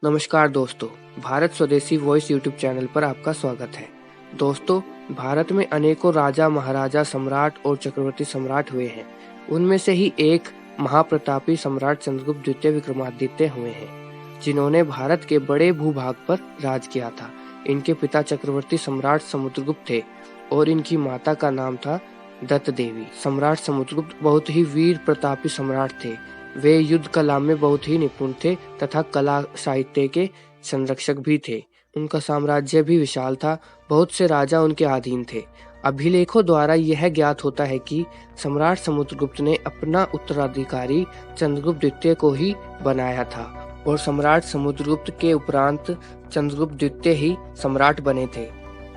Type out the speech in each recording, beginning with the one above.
नमस्कार दोस्तों, भारत स्वदेशी वॉइस यूट्यूब चैनल पर आपका स्वागत है। दोस्तों, भारत में अनेकों राजा, महाराजा, सम्राट और चक्रवर्ती सम्राट हुए हैं। उनमें से ही एक महाप्रतापी सम्राट चंद्रगुप्त द्वितीय विक्रमादित्य हुए हैं, जिन्होंने भारत के बड़े भूभाग पर राज किया था। इनके पिता चक्रवर्ती सम्राट समुद्रगुप्त थे और इनकी माता का नाम था दत्त देवी। सम्राट समुद्रगुप्त बहुत ही वीर प्रतापी सम्राट थे। वे युद्ध कला में बहुत ही निपुण थे तथा कला साहित्य के संरक्षक भी थे। उनका साम्राज्य भी विशाल था, बहुत से राजा उनके अधीन थे। अभिलेखों द्वारा यह ज्ञात होता है कि सम्राट समुद्रगुप्त ने अपना उत्तराधिकारी चंद्रगुप्त द्वितीय को ही बनाया था और सम्राट समुद्रगुप्त के उपरांत चंद्रगुप्त द्वितीय ही सम्राट बने थे।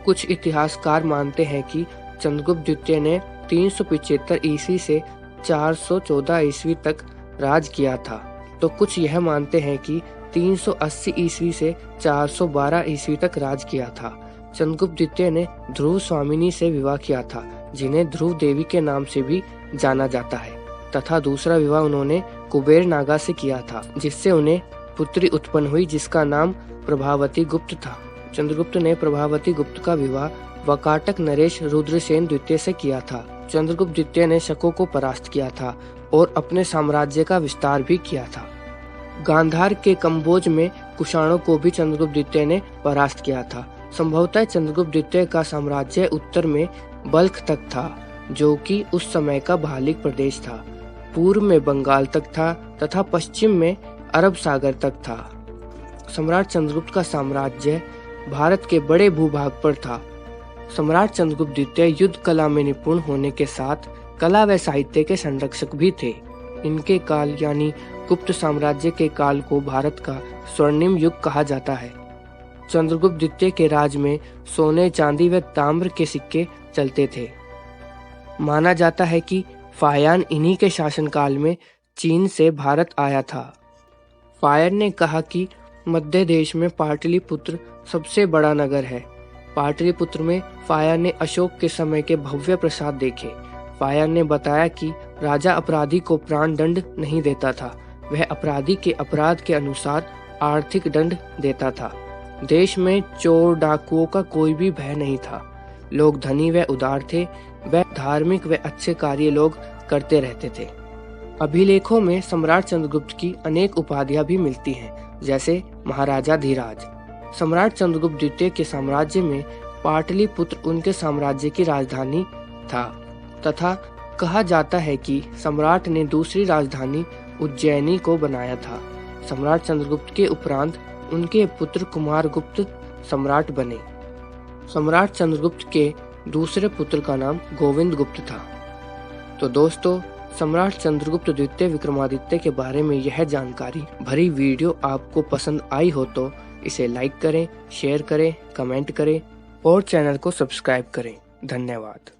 कुछ इतिहासकार मानते हैं कि चंद्रगुप्त द्वितीय ने 375 ईस्वी से 414 ईस्वी तक राज किया था, तो कुछ यह मानते हैं कि 380 ईस्वी से 412 ईस्वी तक राज किया था। चंद्रगुप्त द्वितीय ने ध्रुव स्वामिनी से विवाह किया था, जिन्हें ध्रुव देवी के नाम से भी जाना जाता है, तथा दूसरा विवाह उन्होंने कुबेर नागा से किया था, जिससे उन्हें पुत्री उत्पन्न हुई जिसका नाम प्रभावती गुप्त था। चंद्रगुप्त ने प्रभावती गुप्त का विवाह वकाटक नरेश रुद्रसेन द्वितीय से किया था। चंद्रगुप्त द्वितीय ने शकों को परास्त किया था और अपने साम्राज्य का विस्तार भी किया था। गांधार के कंबोज में कुषाणों को भी चंद्रगुप्त द्वितीय ने परास्त किया था। संभवतः चंद्रगुप्त द्वितीय का साम्राज्य उत्तर में बल्ख तक था, जो कि उस समय का भालिक प्रदेश था। पूर्व में बंगाल तक था तथा पश्चिम में अरब सागर तक था। सम्राट चंद्रगुप्त का साम्राज्य भारत के बड़े भूभाग पर था। सम्राट चंद्रगुप्त द्वितीय युद्ध कला में निपुण होने के साथ कला व साहित्य के संरक्षक भी थे। इनके काल यानी गुप्त साम्राज्य के काल को भारत का स्वर्णिम युग कहा जाता है। चंद्रगुप्त द्वितीय के राज में सोने, चांदी व ताम्र के सिक्के चलते थे। माना जाता है कि फायान इन्हीं के शासनकाल में चीन से भारत आया था। फायर ने कहा कि मध्य देश में पाटलिपुत्र सबसे बड़ा नगर है। पाटलिपुत्र में फायर ने अशोक के समय के भव्य प्रासाद देखे। फायर ने बताया कि राजा अपराधी को प्राण दंड नहीं देता था, वह अपराधी के अपराध के अनुसार आर्थिक दंड देता था। देश में चोर डाकुओं का कोई भी भय नहीं था। लोग धनी व उदार थे, वह धार्मिक व अच्छे कार्य लोग करते रहते थे। अभिलेखों में सम्राट चंद्रगुप्त की अनेक उपाधियां भी मिलती हैं, जैसे महाराजा धीराज। सम्राट चंद्रगुप्त द्वितीय के साम्राज्य में पाटलिपुत्र उनके साम्राज्य की राजधानी था तथा कहा जाता है कि सम्राट ने दूसरी राजधानी उज्जैनी को बनाया था। सम्राट चंद्रगुप्त के उपरांत उनके पुत्र कुमारगुप्त सम्राट बने। सम्राट चंद्रगुप्त के दूसरे पुत्र का नाम गोविंद गुप्त था। तो दोस्तों, सम्राट चंद्रगुप्त द्वितीय विक्रमादित्य के बारे में यह जानकारी भरी वीडियो आपको पसंद आई हो तो इसे लाइक करें, शेयर करें, कमेंट करें और चैनल को सब्सक्राइब करें। धन्यवाद।